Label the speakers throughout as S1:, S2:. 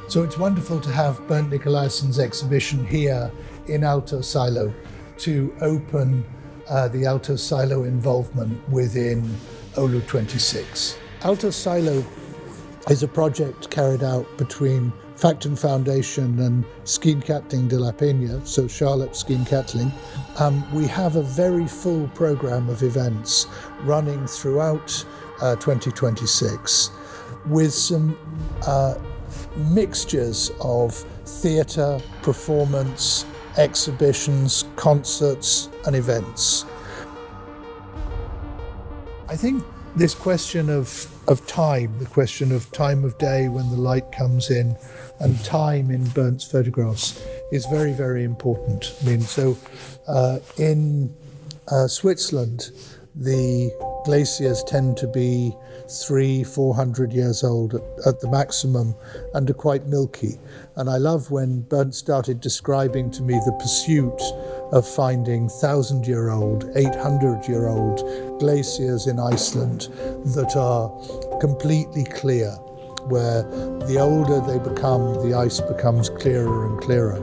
S1: So it's wonderful to have Bernd Nicolaisen's exhibition here in AaltoSiilo to open the AaltoSiilo involvement within Oulu 26. AaltoSiilo is a project carried out between Factum Foundation and Skene Catling de la Peña, so Charlotte Skene Catling. We have a very full program of events running throughout 2026 with some mixtures of theatre, performance, exhibitions, concerts and events. I think this question of time, the question of time of day when the light comes in, and time in Berd's photographs is very, very important. I mean, so in Switzerland, the glaciers tend to be 300-400 years old at the maximum and are quite milky. And I love when Bernd started describing to me the pursuit of finding 1,000-year-old, 800-year-old glaciers in Iceland that are completely clear, where the older they become, the ice becomes clearer and clearer.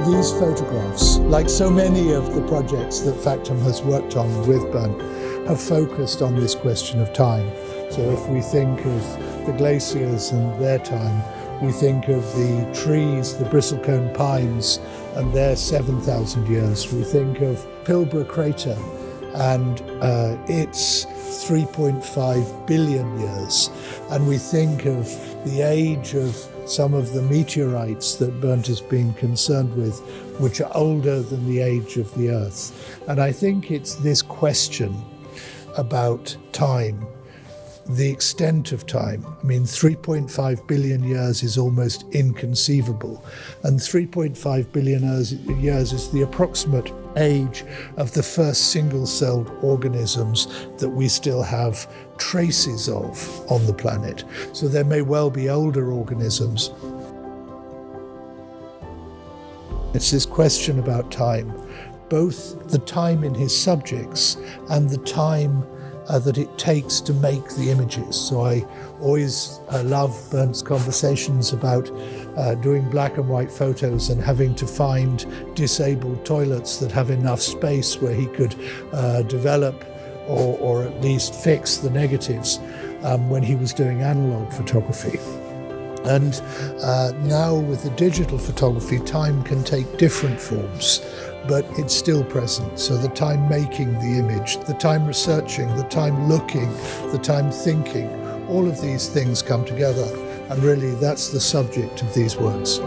S1: These photographs, like so many of the projects that Factum has worked on with Bernd, have focused on this question of time. So if we think of the glaciers and their time, we think of the trees, the bristlecone pines, and their 7,000 years. We think of Pilbara crater and its 3.5 billion years. And we think of the age of some of the meteorites that Bernd has been concerned with, which are older than the age of the Earth. And I think it's this question about time, the extent of time. I mean, 3.5 billion years is almost inconceivable. And 3.5 billion years is the approximate age of the first single-celled organisms that we still have traces of on the planet. So there may well be older organisms. It's this question about time, both the time in his subjects and the time that it takes to make the images. So I always love Bernd's conversations about doing black and white photos and having to find disabled toilets that have enough space where he could develop or at least fix the negatives when he was doing analog photography. And now with the digital photography, time can take different forms, but it's still present. So the time making the image, the time researching, the time looking, the time thinking, all of these things come together. And really that's the subject of these works.